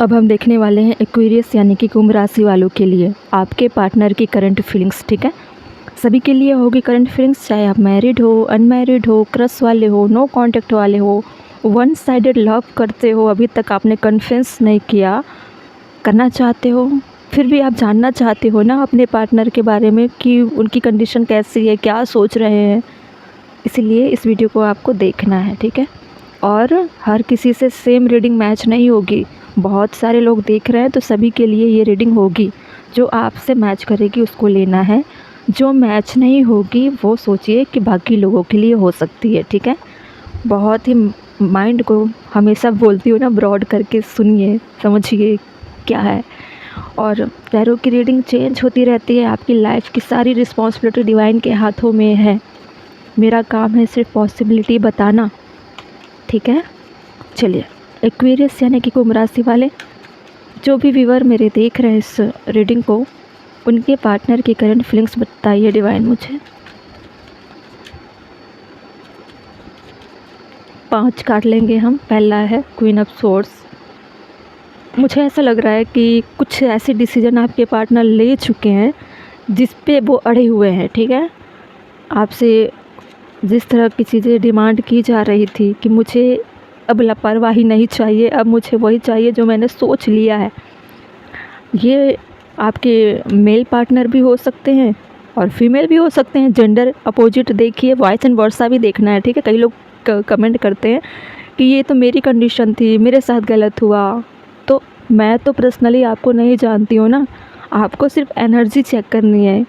अब हम देखने वाले हैं एक्वेरियस यानी कि कुंभ राशि वालों के लिए आपके पार्टनर की करंट फीलिंग्स। ठीक है, सभी के लिए होगी करंट फीलिंग्स, चाहे आप मैरिड हो, अनमैरिड हो, क्रश वाले हो, नो कांटेक्ट वाले हो, वन साइडेड लव करते हो, अभी तक आपने कन्फेस नहीं किया, करना चाहते हो, फिर भी आप जानना चाहते हो ना अपने पार्टनर के बारे में कि उनकी कंडीशन कैसी है, क्या सोच रहे हैं। इसीलिए इस वीडियो को आपको देखना है। ठीक है, और हर किसी से सेम रीडिंग मैच नहीं होगी। बहुत सारे लोग देख रहे हैं तो सभी के लिए ये रीडिंग होगी। जो आपसे मैच करेगी उसको लेना है, जो मैच नहीं होगी वो सोचिए कि बाकी लोगों के लिए हो सकती है। ठीक है, बहुत ही माइंड को हमेशा बोलती हूँ ना, ब्रॉड करके सुनिए, समझिए क्या है। और टैरो की रीडिंग चेंज होती रहती है। आपकी लाइफ की सारी रिस्पॉन्सिबिलिटी डिवाइन के हाथों में है। मेरा काम है सिर्फ पॉसिबिलिटी बताना। ठीक है, चलिए एक्वेरियस यानी कि कुंभ राशि वाले जो भी व्यूअर मेरे देख रहे हैं इस रीडिंग को, उनके पार्टनर की करंट फीलिंग्स बताइए डिवाइन मुझे। 5 कार्ड लेंगे हम। पहला है क्वीन ऑफ सोर्ड्स। मुझे ऐसा लग रहा है कि कुछ ऐसे डिसीजन आपके पार्टनर ले चुके हैं जिस पे वो अड़े हुए हैं। ठीक है, आपसे जिस तरह की चीज़ें डिमांड की जा रही थी कि मुझे अब लापरवाही नहीं चाहिए, अब मुझे वही चाहिए जो मैंने सोच लिया है। ये आपके मेल पार्टनर भी हो सकते हैं और फीमेल भी हो सकते हैं। जेंडर अपोजिट देखिए, वॉइस एंड वर्सा भी देखना है। ठीक है, कई लोग कमेंट करते हैं कि ये तो मेरी कंडीशन थी, मेरे साथ गलत हुआ। तो मैं तो पर्सनली आपको नहीं जानती हूँ ना, आपको सिर्फ एनर्जी चेक करनी है।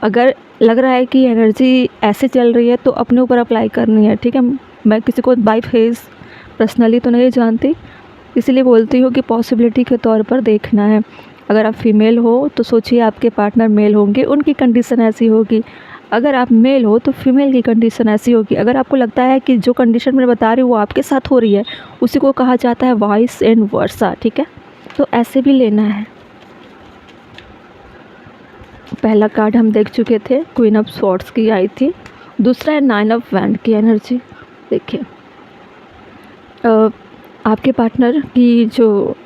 अगर लग रहा है कि एनर्जी ऐसे चल रही है तो अपने ऊपर अप्लाई करनी है। ठीक है, मैं किसी को बाय फेस पर्सनली तो नहीं जानती, इसलिए बोलती हूँ कि पॉसिबिलिटी के तौर पर देखना है। अगर आप फीमेल हो तो सोचिए आपके पार्टनर मेल होंगे, उनकी कंडीशन ऐसी होगी। अगर आप मेल हो तो फीमेल की कंडीशन ऐसी होगी। अगर आपको लगता है कि जो कंडीशन मैं बता रही हूँ वो आपके साथ हो रही है, उसी को कहा जाता है वॉइस एंड वर्सा। ठीक है, तो ऐसे भी लेना है। पहला कार्ड हम देख चुके थे, क्वीन ऑफ स्वॉर्ड्स की आई थी। दूसरा है 9 ऑफ वैंड की एनर्जी। देखिए आपके पार्टनर की जो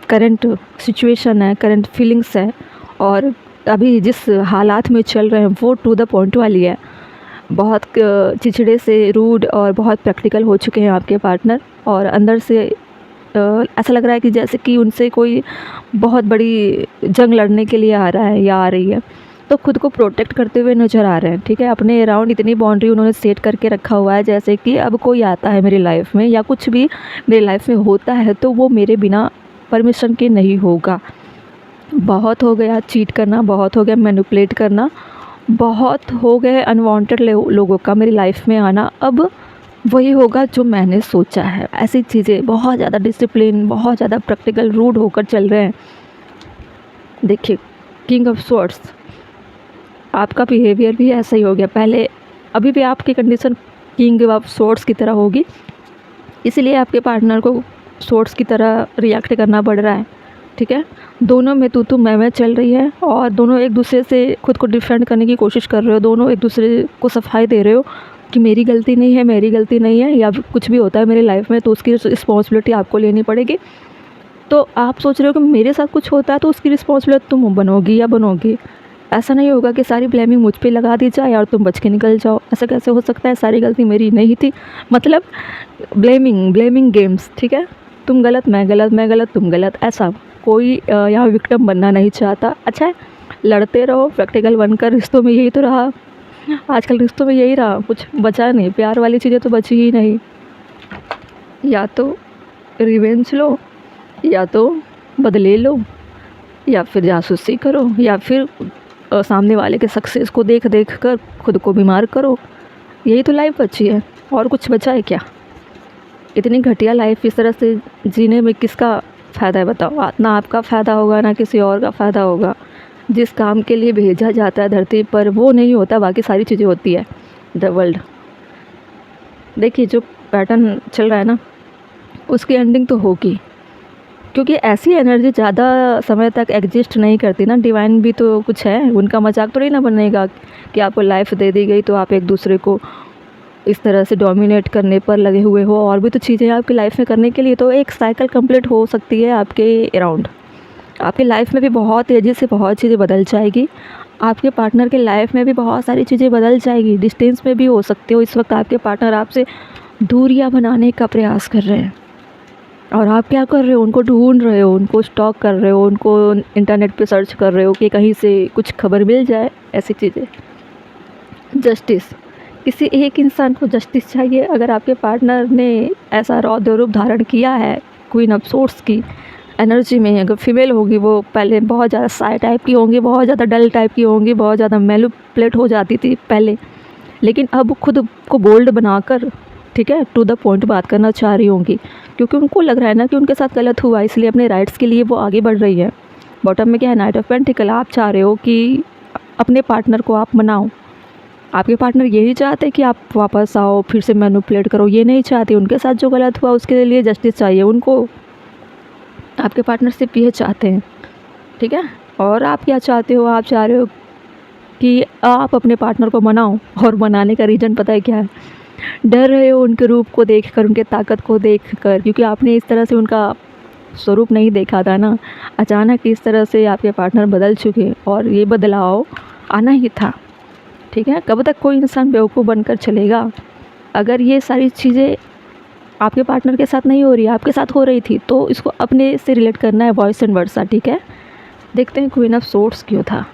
करंट सिचुएशन है, करंट फीलिंग्स है, और अभी जिस हालात में चल रहे हैं वो टू द पॉइंट वाली है। बहुत चिड़चिड़े से, रूड और बहुत प्रैक्टिकल हो चुके हैं आपके पार्टनर, और अंदर से ऐसा लग रहा है कि जैसे कि उनसे कोई बहुत बड़ी जंग लड़ने के लिए आ रहा है या आ रही है, तो खुद को प्रोटेक्ट करते हुए नज़र आ रहे हैं। ठीक है, अपने अराउंड इतनी बाउंड्री उन्होंने सेट करके रखा हुआ है जैसे कि अब कोई आता है मेरी लाइफ में या कुछ भी मेरी लाइफ में होता है तो वो मेरे बिना परमिशन के नहीं होगा। बहुत हो गया चीट करना, बहुत हो गया मैनिपुलेट करना, बहुत हो गए अनवांटेड लोगों का मेरी लाइफ में आना। अब वही होगा जो मैंने सोचा है। ऐसी चीज़ें बहुत ज़्यादा डिसिप्लिन, बहुत ज़्यादा प्रैक्टिकल, रूड होकर चल रहे हैं। देखिए किंग ऑफ स्वॉर्ड्स, आपका बिहेवियर भी ऐसा ही हो गया। पहले अभी भी आपकी कंडीशन किंग ऑफ स्वॉर्ड्स की तरह होगी, इसीलिए आपके पार्टनर को स्वॉर्ड्स की तरह रिएक्ट करना पड़ रहा है। ठीक है, दोनों में तू मैं चल रही है और दोनों एक दूसरे से खुद को डिफेंड करने की कोशिश कर रहे हो। दोनों एक दूसरे को सफाई दे रहे हो कि मेरी गलती नहीं है, मेरी गलती नहीं है, या कुछ भी होता है मेरी लाइफ में तो उसकी रिस्पॉन्सिबिलिटी आपको लेनी पड़ेगी। तो आप सोच रहे हो कि मेरे साथ कुछ होता है तो उसकी रिस्पॉन्सिबिलिटी तुम बनोगी या बनोगी। ऐसा नहीं होगा कि सारी ब्लेमिंग मुझ पे लगा दी जाए और तुम बच के निकल जाओ। ऐसा कैसे हो सकता है? सारी गलती मेरी नहीं थी, मतलब ब्लेमिंग गेम्स। ठीक है, तुम गलत, मैं गलत, मैं गलत, तुम गलत, ऐसा कोई यहाँ विक्टिम बनना नहीं चाहता। अच्छा है, लड़ते रहो, प्रैक्टिकल बनकर। रिश्तों में यही तो रहा, आजकल रिश्तों में यही रहा, कुछ बचा नहीं, प्यार वाली चीज़ें तो बची ही नहीं। या तो रिवेंज लो, या तो बदले लो, या फिर जासूसी करो, या फिर सामने वाले के सक्सेस को देख देख कर खुद को बीमार करो। यही तो लाइफ बची है, और कुछ बचा है क्या? इतनी घटिया लाइफ इस तरह से जीने में किसका फ़ायदा है बताओ? ना आपका फ़ायदा होगा ना किसी और का फ़ायदा होगा। जिस काम के लिए भेजा जाता है धरती पर वो नहीं होता, बाकी सारी चीज़ें होती है द वर्ल्ड। देखिए जो पैटर्न चल रहा है ना, उसकी एंडिंग तो होगी, क्योंकि ऐसी एनर्जी ज़्यादा समय तक एग्जिस्ट नहीं करती ना। डिवाइन भी तो कुछ है, उनका मजाक तो नहीं ना बनेगा कि आपको लाइफ दे दी गई तो आप एक दूसरे को इस तरह से डोमिनेट करने पर लगे हुए हो, और भी तो चीज़ें हैं आपकी लाइफ में करने के लिए, तो एक साइकिल कंप्लीट हो सकती है आपके अराउंड। आपकी लाइफ में भी बहुत तेज़ी से बहुत चीज़ें बदल जाएगी, आपके पार्टनर की लाइफ में भी बहुत सारी चीज़ें बदल जाएगी। डिस्टेंस में भी हो सकते हो, इस वक्त आपके पार्टनर आपसे दूरियां बनाने का प्रयास कर रहे हैं, और आप क्या कर रहे हो, उनको ढूंढ रहे हो, उनको स्टॉक कर रहे हो, उनको इंटरनेट पे सर्च कर रहे हो कि कहीं से कुछ खबर मिल जाए, ऐसी चीज़ें। जस्टिस, किसी एक इंसान को जस्टिस चाहिए। अगर आपके पार्टनर ने ऐसा रौद्र रूप धारण किया है, क्वीन ऑफ सोर्ड्स की एनर्जी में, अगर फीमेल होगी वो पहले बहुत ज़्यादा साई टाइप की होंगी, बहुत ज़्यादा डल टाइप की होंगी, बहुत ज़्यादा मैनिपुलेट हो जाती थी पहले, लेकिन अब खुद को बोल्ड बनाकर, ठीक है, टू द पॉइंट बात करना चाह रही होंगी, क्योंकि उनको लग रहा है ना कि उनके साथ गलत हुआ, इसलिए अपने राइट्स के लिए वो आगे बढ़ रही है। बॉटम में क्या है, नाइट ऑफ पेंटिकल। आप चाह रहे हो कि अपने पार्टनर को आप मनाओ, आपके पार्टनर यही चाहते हैं कि आप वापस आओ, फिर से मैनिपुलेट करो, ये नहीं चाहते। उनके साथ जो गलत हुआ उसके लिए जस्टिस चाहिए उनको, आपके पार्टनर सिर्फ ये चाहते हैं, ठीक है। और आप क्या चाहते हो, आप चाह रहे हो कि आप अपने पार्टनर को मनाओ, और मनाने का रीज़न पता है क्या है, डर रहे हो उनके रूप को देखकर, उनके ताकत को देखकर, क्योंकि आपने इस तरह से उनका स्वरूप नहीं देखा था ना। अचानक इस तरह से आपके पार्टनर बदल चुके, और ये बदलाव आना ही था, ठीक है। कब तक कोई इंसान बेवकूफ़ बनकर चलेगा। अगर ये सारी चीज़ें आपके पार्टनर के साथ नहीं हो रही, आपके साथ हो रही थी, तो इसको अपने से रिलेट करना है, वॉइस एंड वर्सा, ठीक है। देखते हैं क्वीन ऑफ सोर्ड्स क्यों था।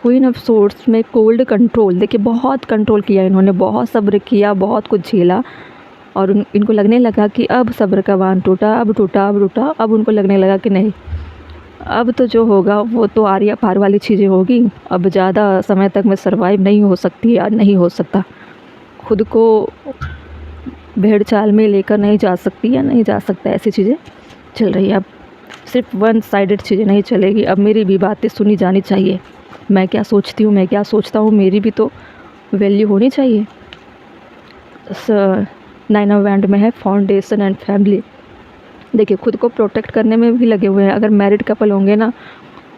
क्वीन ऑफ सोर्ड्स में कोल्ड कंट्रोल, देखिए बहुत कंट्रोल किया इन्होंने, बहुत सब्र किया, बहुत कुछ झेला, और इनको लगने लगा कि अब सब्र का बांध टूटा, अब टूटा, अब टूटा। अब उनको लगने लगा कि नहीं, अब तो जो होगा वो तो आर या पार वाली चीज़ें होगी, अब ज़्यादा समय तक मैं सर्वाइव नहीं हो सकती या नहीं हो सकता, खुद को भेड़ चाल में लेकर नहीं जा सकती या नहीं जा सकता, ऐसी चीज़ें चल रही है। अब सिर्फ वन साइडेड चीज़ें नहीं चलेगी, अब मेरी भी बातें सुनी जानी चाहिए। मैं क्या सोचती हूँ, मैं क्या सोचता हूँ, मेरी भी तो वैल्यू होनी चाहिए। नाइन ऑफ वैंड में है फाउंडेशन एंड फैमिली। देखिए खुद को प्रोटेक्ट करने में भी लगे हुए हैं। अगर मैरिड कपल होंगे ना,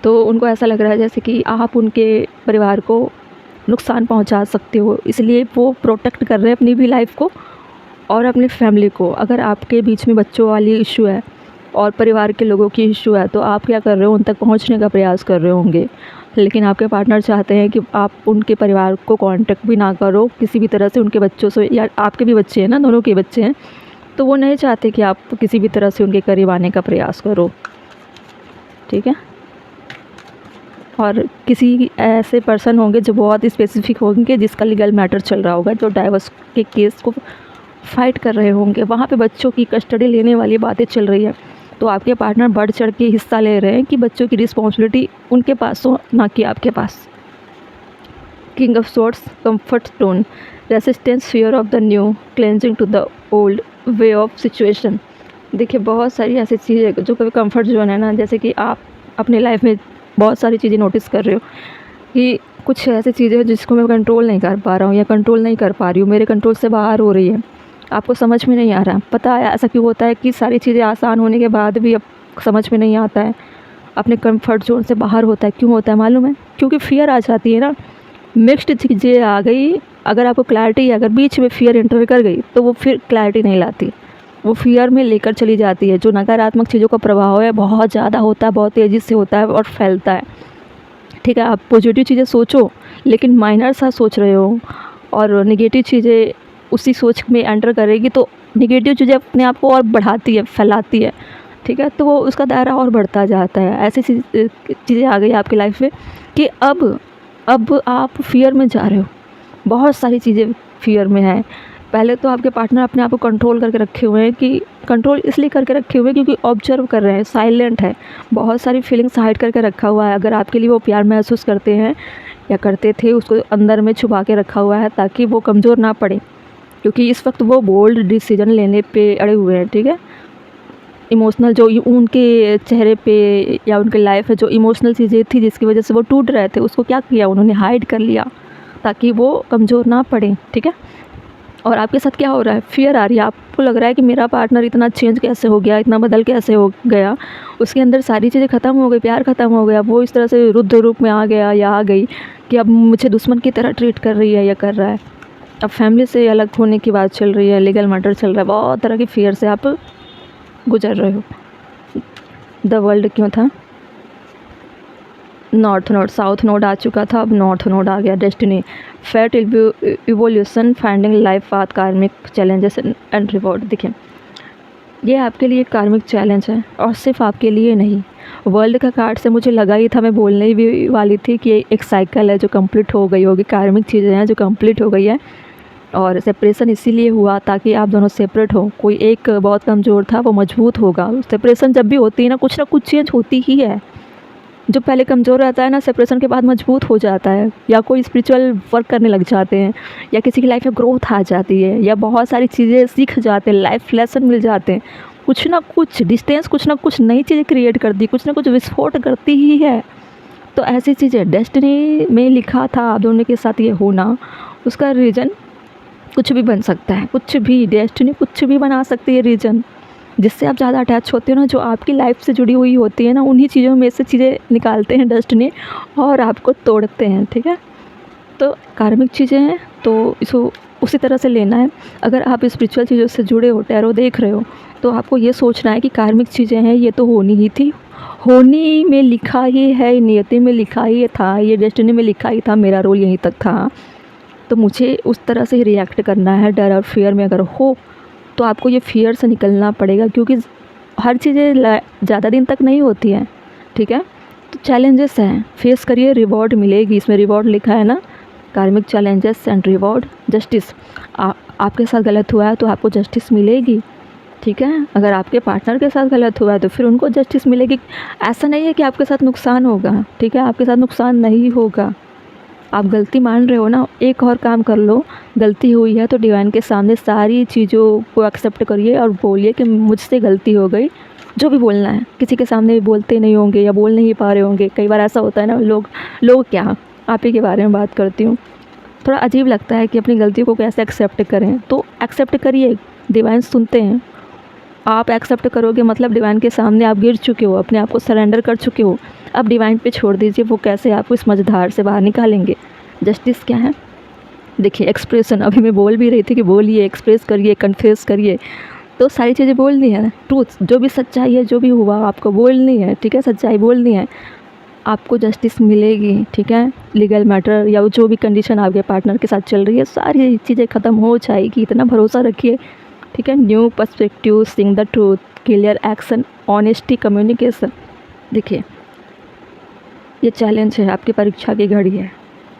तो उनको ऐसा लग रहा है जैसे कि आप उनके परिवार को नुकसान पहुंचा सकते हो, इसलिए वो प्रोटेक्ट कर रहे हैं अपनी भी लाइफ को और अपनी फैमिली को। अगर आपके बीच में बच्चों वाली इशू है और परिवार के लोगों की इशू है, तो आप क्या कर रहे हो, उन तक पहुंचने का प्रयास कर रहे होंगे, लेकिन आपके पार्टनर चाहते हैं कि आप उनके परिवार को कांटेक्ट भी ना करो किसी भी तरह से, उनके बच्चों से, या आपके भी बच्चे हैं ना, दोनों के बच्चे हैं, तो वो नहीं चाहते कि आप किसी भी तरह से उनके करीब आने का प्रयास करो, ठीक है। और किसी ऐसे पर्सन होंगे जो बहुत स्पेसिफिक होंगे, जिसका लीगल मैटर चल रहा होगा, जो डाइवोर्स के केस को फाइट कर रहे होंगे, वहाँ पे बच्चों की कस्टडी लेने वाली बातें चल रही है। तो आपके पार्टनर बढ़ चढ़ के हिस्सा ले रहे हैं कि बच्चों की रिस्पॉन्सिबिलिटी उनके पास हो, ना कि आपके पास। King of swords, comfort stone, resistance, fear of the new, clinging to the old way of situation. देखिए बहुत सारी ऐसी चीज़ें जो कभी कंफर्ट जोन है ना, जैसे कि आप अपनी लाइफ में बहुत सारी चीज़ें नोटिस कर रहे हो कि कुछ ऐसी चीज़ें हैं जिसको मैं कंट्रोल नहीं कर पा रहा हूँ या कंट्रोल नहीं कर पा रही हूँ, मेरे कंट्रोल से बाहर हो रही है, आपको समझ में नहीं आ रहा। पता है ऐसा क्यों होता है कि सारी चीज़ें आसान होने के बाद भी अब समझ में नहीं आता है, अपने कंफर्ट जोन से बाहर होता है। क्यों होता है मालूम है? क्योंकि फियर आ जाती है ना, मिक्स्ड चीज़ें आ गई। अगर आपको क्लैरिटी, अगर बीच में फियर एंटर कर गई तो वो फिर क्लैरिटी नहीं लाती, वो फियर में लेकर चली जाती है। जो नकारात्मक चीज़ों का प्रभाव है बहुत ज़्यादा होता है, बहुत तेज़ी से होता है और फैलता है, ठीक है। आप पॉजिटिव चीज़ें सोचो लेकिन माइनर सा सोच रहे हो, और नेगेटिव चीज़ें उसी सोच में एंटर करेगी तो नेगेटिव चीज़ें अपने आप को और बढ़ाती है, फैलाती है, ठीक है। तो वो उसका दायरा और बढ़ता जाता है। ऐसी चीज़ें आ गई आपकी लाइफ में कि अब आप फियर में जा रहे हो, बहुत सारी चीज़ें फियर में हैं। पहले तो आपके पार्टनर अपने आप को कंट्रोल करके रखे हुए हैं, कि कंट्रोल इसलिए करके रखे हुए हैं क्योंकि ऑब्जर्व कर रहे हैं, साइलेंट है, बहुत सारी फीलिंग्स हाइड करके रखा हुआ है। अगर आपके लिए वो प्यार महसूस करते हैं या करते थे, उसको अंदर में छुपा के रखा हुआ है ताकि वो कमज़ोर ना पड़े, क्योंकि इस वक्त वो बोल्ड डिसीजन लेने पे अड़े हुए हैं, ठीक है। इमोशनल जो उनके चेहरे पे या उनके लाइफ में जो इमोशनल चीज़ें थी जिसकी वजह से वो टूट रहे थे, उसको क्या किया उन्होंने, हाइड कर लिया ताकि वो कमज़ोर ना पड़े, ठीक है। और आपके साथ क्या हो रहा है, फ़ियर आ रही है, आपको लग रहा है कि मेरा पार्टनर इतना चेंज कैसे हो गया, इतना बदल कैसे हो गया, उसके अंदर सारी चीज़ें ख़त्म हो गई, प्यार ख़त्म हो गया, वो इस तरह से रुद्र रूप में आ गया या आ गई कि अब मुझे दुश्मन की तरह ट्रीट कर रही है या कर रहा है। अब फैमिली से अलग होने की बात चल रही है, लीगल मैटर चल रहा है, बहुत तरह की फ़ियर से आप गुजर रहे हो। द वर्ल्ड क्यों था, नॉर्थ नोड, साउथ नोड आ चुका था, अब नॉर्थ नोड आ गया, destiny, fate, evolution, finding life path, karmic challenges and reward. देखिए ये आपके लिए कार्मिक चैलेंज है और सिर्फ आपके लिए नहीं, वर्ल्ड का कार्ड से मुझे लगा ही था, मैं बोलने भी वाली थी कि एक साइकिल है जो कंप्लीट हो गई होगी, कार्मिक चीज़ें हैं जो कंप्लीट हो गई है। और सेपरेशन इसीलिए हुआ ताकि आप दोनों सेपरेट हो, कोई एक बहुत कमज़ोर था वो मजबूत होगा। सेपरेशन जब भी होती है ना, कुछ चेंज होती ही है। जो पहले कमज़ोर रहता है ना, सेपरेशन के बाद मजबूत हो जाता है, या कोई स्पिरिचुअल वर्क करने लग जाते हैं, या किसी की लाइफ में ग्रोथ आ जाती है, या बहुत सारी चीज़ें सीख जाते हैं, लाइफ लेसन मिल जाते हैं। कुछ ना कुछ डिस्टेंस कुछ ना कुछ नई चीज़ें क्रिएट करती, कुछ ना कुछ विस्फोट करती ही है। तो ऐसी चीज़ें डेस्टिनी में लिखा था आप दोनों के साथ ये होना, उसका रीज़न कुछ भी बन सकता है, कुछ भी, डेस्टिनी कुछ भी बना सकती है रीज़न। जिससे आप ज़्यादा अटैच होते हो ना, जो आपकी लाइफ से जुड़ी हुई होती है ना, उन्हीं चीज़ों में से चीज़ें निकालते हैं डेस्टिनी और आपको तोड़ते हैं, ठीक है। तो कार्मिक चीज़ें हैं तो इसको उसी तरह से लेना है। अगर आप स्पिरिचुअल चीज़ों से जुड़े हो, टैरो देख रहे हो, तो आपको ये सोचना है कि कार्मिक चीज़ें हैं, ये तो होनी ही थी, होनी में लिखा ही है, नियति में लिखा ही था, ये डेस्टिनी में लिखा ही था, मेरा रोल यहीं तक था, तो मुझे उस तरह से ही रिएक्ट करना है। डर और फियर में अगर हो तो आपको ये फियर से निकलना पड़ेगा, क्योंकि हर चीज़ें ज़्यादा दिन तक नहीं होती हैं, ठीक है। तो चैलेंजेस हैं, फेस करिए, रिवॉर्ड मिलेगी, इसमें रिवॉर्ड लिखा है ना, कार्मिक चैलेंजेस एंड रिवॉर्ड, जस्टिस। आपके साथ गलत हुआ है तो आपको जस्टिस मिलेगी, ठीक है। अगर आपके पार्टनर के साथ गलत हुआ है तो फिर उनको जस्टिस मिलेगी। ऐसा नहीं है कि आपके साथ नुकसान होगा, ठीक है, आपके साथ नुकसान नहीं होगा। आप गलती मान रहे हो ना, एक और काम कर लो, गलती हुई है तो डिवाइन के सामने सारी चीज़ों को एक्सेप्ट करिए और बोलिए कि मुझसे गलती हो गई, जो भी बोलना है। किसी के सामने भी बोलते नहीं होंगे या बोल नहीं पा रहे होंगे, कई बार ऐसा होता है ना, लोग क्या, आप ही के बारे में बात करती हूँ, थोड़ा अजीब लगता है कि अपनी गलती को कैसे एक्सेप्ट करें, तो एक्सेप्ट करिए, डिवाइन सुनते हैं। आप एक्सेप्ट करोगे मतलब डिवाइन के सामने आप गिर चुके हो, अपने आप को सरेंडर कर चुके हो। अब डिवाइन पे छोड़ दीजिए, वो कैसे आपको इस मझधार से बाहर निकालेंगे। जस्टिस क्या है, देखिए एक्सप्रेशन, अभी मैं बोल भी रही थी कि बोलिए, एक्सप्रेस करिए, कन्फेस करिए, तो सारी चीज़ें बोलनी है। ट्रूथ, जो भी सच्चाई है, जो भी हुआ आपको बोलनी है, ठीक है, सच्चाई बोलनी है, आपको जस्टिस मिलेगी, ठीक है। लीगल मैटर या जो भी कंडीशन आपके पार्टनर के साथ चल रही है, सारी चीज़ें ख़त्म हो जाएगी, इतना भरोसा रखिए, ठीक है। New perspective, seeing the truth, clear action, honesty, communication. देखिए ये चैलेंज है, आपकी परीक्षा की घड़ी है,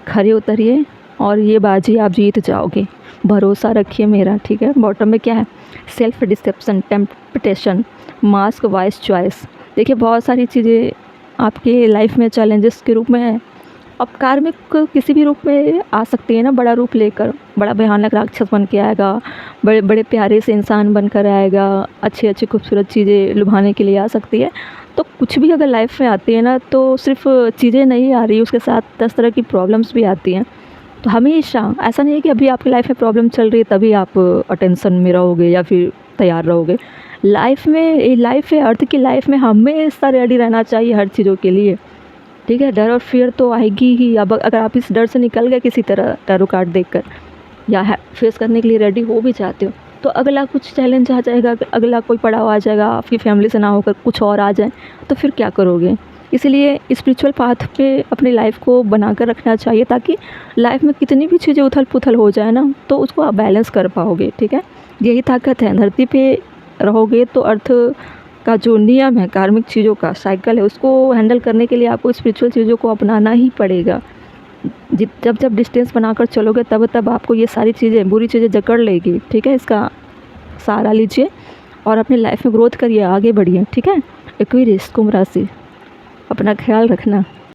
खड़े उतरिए और ये बाजी आप जीत जाओगे, भरोसा रखिए मेरा, ठीक है। बॉटम में क्या है, self deception, temptation, mask, wise choice. देखिए बहुत सारी चीज़ें आपके लाइफ में चैलेंजेस के रूप में है। अब कार्मिक किसी भी रूप में आ सकती है ना, बड़ा रूप लेकर, बड़ा भयानक राक्षस बन के आएगा, बड़े बड़े प्यारे से इंसान बनकर आएगा, अच्छी अच्छी खूबसूरत चीज़ें लुभाने के लिए आ सकती है। तो कुछ भी अगर लाइफ में आती है ना, तो सिर्फ चीज़ें नहीं आ रही, उसके साथ 10 तरह की प्रॉब्लम्स भी आती हैं। तो हमेशा ऐसा नहीं है कि अभी आपकी लाइफ में प्रॉब्लम चल रही है तभी आप अटेंशन में रहोगे या फिर तैयार रहोगे। लाइफ में, लाइफ है, अर्थ की लाइफ में हमेशा रेडी रहना चाहिए हर चीज़ों के लिए, ठीक है। डर और फियर तो आएगी ही। अब अगर आप इस डर से निकल गए किसी तरह टैरो कार्ड देखकर, या फेस करने के लिए रेडी हो भी जाते हो, तो अगला कुछ चैलेंज आ जाएगा, अगला कोई पड़ाव आ जाएगा, आपकी फैमिली से ना होकर कुछ और आ जाए, तो फिर क्या करोगे। इसलिए स्पिरिचुअल पाथ पे अपनी लाइफ को बना कर रखना चाहिए, ताकि लाइफ में कितनी भी चीज़ें उथल पुथल हो जाए ना, तो उसको आप बैलेंस कर पाओगे, ठीक है। यही ताकत है, धरती पे रहोगे तो अर्थ का जो नियम है, कार्मिक चीज़ों का साइकिल है, उसको हैंडल करने के लिए आपको स्पिरिचुअल चीज़ों को अपनाना ही पड़ेगा। जब जब डिस्टेंस बनाकर चलोगे तब तब आपको ये सारी चीज़ें, बुरी चीज़ें जकड़ लेगी, ठीक है। इसका सहारा लीजिए और अपनी लाइफ में ग्रोथ करिए, आगे बढ़िए, ठीक है। एक्वेरियस, कुंभ राशि, अपना ख्याल रखना।